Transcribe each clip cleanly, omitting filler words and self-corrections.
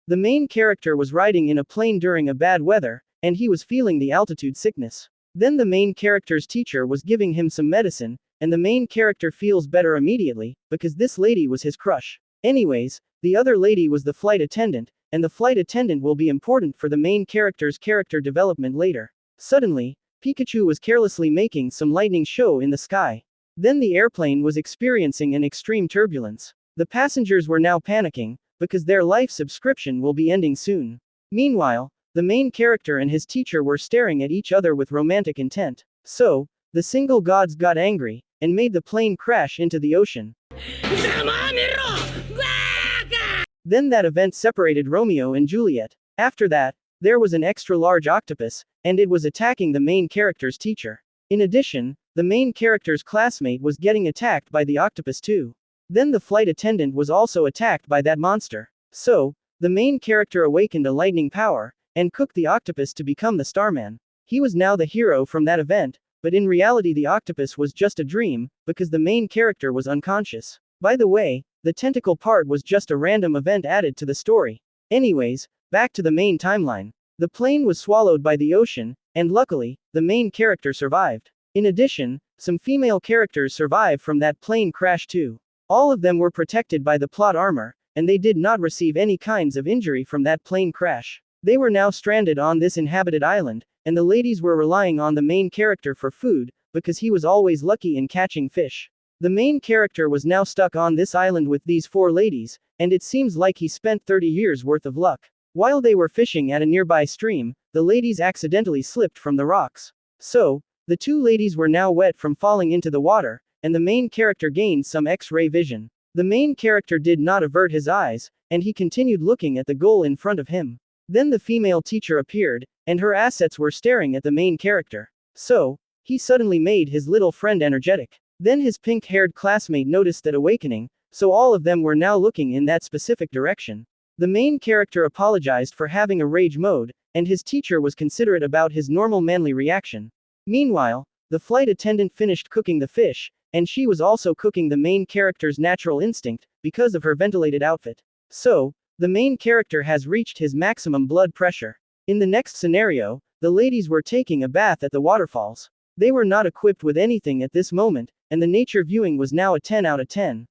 The main character was riding in a plane during a bad weather, and he was feeling the altitude sickness. Then the main character's teacher was giving him some medicine, and the main character feels better immediately, because this lady was his crush. Anyways, the other lady was the flight attendant, and the flight attendant will be important for the main character's character development later. Suddenly, Pikachu was carelessly making some lightning show in the sky. Then the airplane was experiencing an extreme turbulence. The passengers were now panicking, because their life subscription will be ending soon. Meanwhile, the main character and his teacher were staring at each other with romantic intent. So, the single gods got angry, and made the plane crash into the ocean. Then that event separated Romeo and Juliet. After that, there was an extra-large octopus, and it was attacking the main character's teacher. In addition, the main character's classmate was getting attacked by the octopus too. Then the flight attendant was also attacked by that monster. So, the main character awakened a lightning power, and cooked the octopus to become the Starman. He was now the hero from that event, but in reality the octopus was just a dream, because the main character was unconscious. By the way, the tentacle part was just a random event added to the story. Anyways, back to the main timeline. The plane was swallowed by the ocean, and luckily, the main character survived. In addition, some female characters survived from that plane crash too. All of them were protected by the plot armor, and they did not receive any kinds of injury from that plane crash. They were now stranded on this inhabited island, and the ladies were relying on the main character for food, because he was always lucky in catching fish. The main character was now stuck on this island with these 4 ladies, and it seems like he spent 30 years worth of luck. While they were fishing at a nearby stream, the ladies accidentally slipped from the rocks. So, the 2 ladies were now wet from falling into the water, and the main character gained some X-ray vision. The main character did not avert his eyes, and he continued looking at the goal in front of him. Then the female teacher appeared, and her assets were staring at the main character. So, he suddenly made his little friend energetic. Then his pink-haired classmate noticed that awakening, so all of them were now looking in that specific direction. The main character apologized for having a rage mode, and his teacher was considerate about his normal manly reaction. Meanwhile, the flight attendant finished cooking the fish, and she was also cooking the main character's natural instinct, because of her ventilated outfit. So, the main character has reached his maximum blood pressure. In the next scenario, the ladies were taking a bath at the waterfalls. They were not equipped with anything at this moment, and the nature viewing was now a 10 out of 10.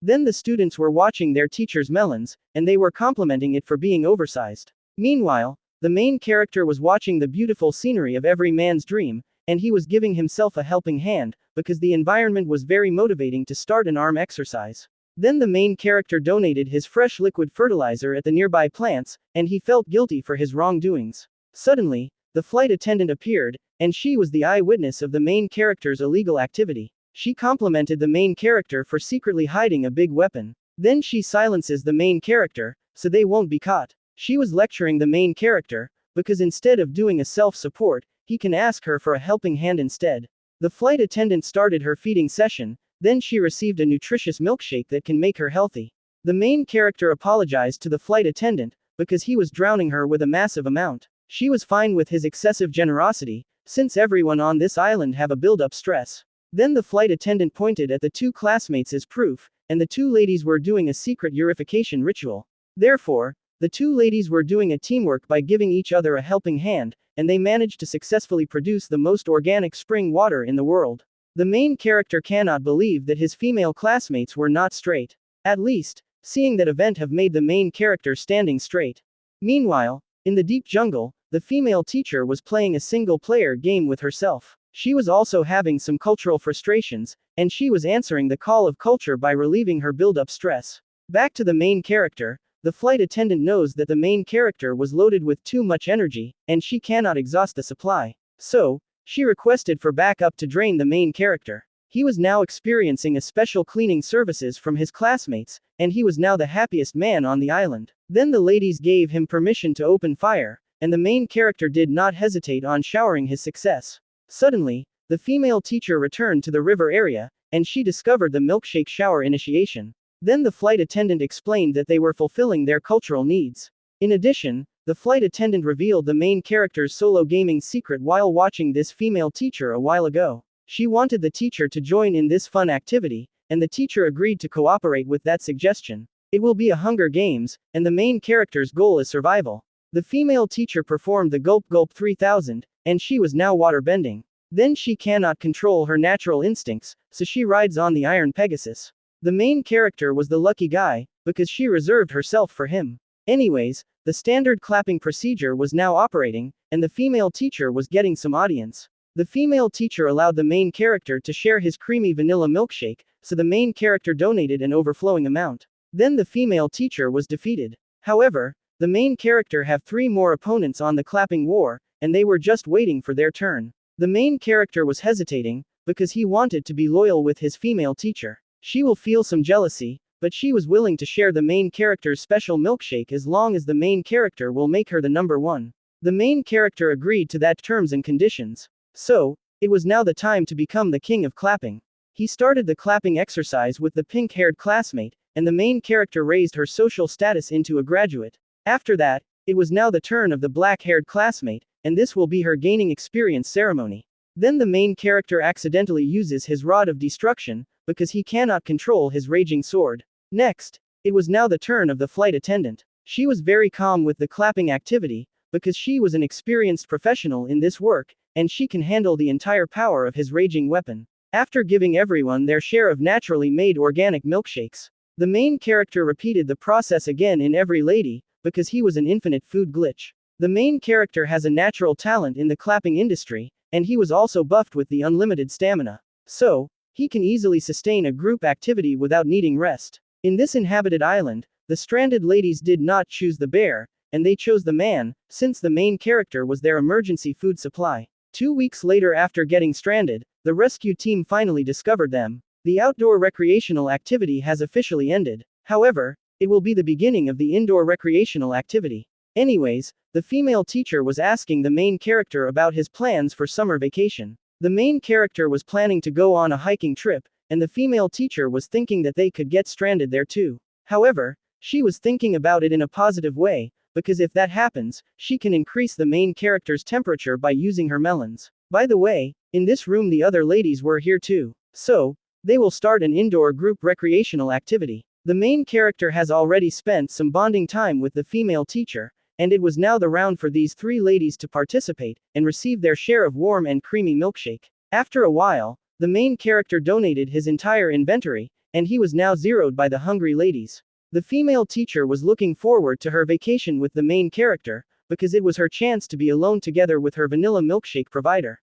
Then the students were watching their teacher's melons, and they were complimenting it for being oversized. Meanwhile, the main character was watching the beautiful scenery of every man's dream, and he was giving himself a helping hand, because the environment was very motivating to start an arm exercise. Then the main character donated his fresh liquid fertilizer at the nearby plants, and he felt guilty for his wrongdoings. Suddenly, the flight attendant appeared, and she was the eyewitness of the main character's illegal activity. She complimented the main character for secretly hiding a big weapon. Then she silences the main character, so they won't be caught. She was lecturing the main character, because instead of doing a self-support, he can ask her for a helping hand instead. The flight attendant started her feeding session, then she received a nutritious milkshake that can make her healthy. The main character apologized to the flight attendant, because he was drowning her with a massive amount. She was fine with his excessive generosity, since everyone on this island have a build-up stress. Then the flight attendant pointed at the 2 classmates as proof, and the 2 ladies were doing a secret purification ritual. Therefore, the 2 ladies were doing a teamwork by giving each other a helping hand, and they managed to successfully produce the most organic spring water in the world. The main character cannot believe that his female classmates were not straight. At least, seeing that event have made the main character standing straight. Meanwhile, in the deep jungle, the female teacher was playing a single-player game with herself. She was also having some cultural frustrations, and she was answering the call of culture by relieving her build-up stress. Back to the main character, the flight attendant knows that the main character was loaded with too much energy, and she cannot exhaust the supply. So, she requested for backup to drain the main character. He was now experiencing a special cleaning services from his classmates, and he was now the happiest man on the island. Then the ladies gave him permission to open fire, and the main character did not hesitate on showering his success. Suddenly, the female teacher returned to the river area, and she discovered the milkshake shower initiation. Then the flight attendant explained that they were fulfilling their cultural needs. In addition, the flight attendant revealed the main character's solo gaming secret while watching this female teacher a while ago. She wanted the teacher to join in this fun activity, and the teacher agreed to cooperate with that suggestion. It will be a Hunger Games, and the main character's goal is survival. The female teacher performed the Gulp Gulp 3000, and she was now waterbending. Then she cannot control her natural instincts, so she rides on the Iron Pegasus. The main character was the lucky guy, because she reserved herself for him. Anyways, the standard clapping procedure was now operating, and the female teacher was getting some audience. The female teacher allowed the main character to share his creamy vanilla milkshake, so the main character donated an overflowing amount. Then the female teacher was defeated. However, the main character have 3 more opponents on the clapping war, and they were just waiting for their turn. The main character was hesitating, because he wanted to be loyal with his female teacher. She will feel some jealousy, but she was willing to share the main character's special milkshake as long as the main character will make her the number 1. The main character agreed to that terms and conditions. So, it was now the time to become the king of clapping. He started the clapping exercise with the pink-haired classmate, and the main character raised her social status into a graduate. After that, it was now the turn of the black-haired classmate, and this will be her gaining experience ceremony. Then the main character accidentally uses his rod of destruction, because he cannot control his raging sword. Next, it was now the turn of the flight attendant. She was very calm with the clapping activity, because she was an experienced professional in this work, and she can handle the entire power of his raging weapon. After giving everyone their share of naturally made organic milkshakes, the main character repeated the process again in every lady, because he was an infinite food glitch. The main character has a natural talent in the clapping industry, and he was also buffed with the unlimited stamina. So, he can easily sustain a group activity without needing rest. In this inhabited island, the stranded ladies did not choose the bear, and they chose the man, since the main character was their emergency food supply. 2 weeks later after getting stranded, the rescue team finally discovered them. The outdoor recreational activity has officially ended. However, it will be the beginning of the indoor recreational activity. Anyways, the female teacher was asking the main character about his plans for summer vacation. The main character was planning to go on a hiking trip, and the female teacher was thinking that they could get stranded there too. However, she was thinking about it in a positive way, because if that happens, she can increase the main character's temperature by using her melons. By the way, in this room the other ladies were here too. So, they will start an indoor group recreational activity. The main character has already spent some bonding time with the female teacher, and it was now the round for these 3 ladies to participate and receive their share of warm and creamy milkshake. After a while, the main character donated his entire inventory, and he was now zeroed by the hungry ladies. The female teacher was looking forward to her vacation with the main character, because it was her chance to be alone together with her vanilla milkshake provider.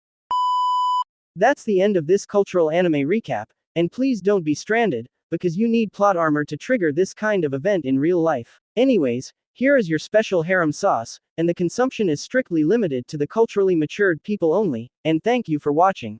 That's the end of this cultural anime recap, and please don't be stranded, because you need plot armor to trigger this kind of event in real life. Anyways, here is your special harem sauce, and the consumption is strictly limited to the culturally matured people only, and thank you for watching.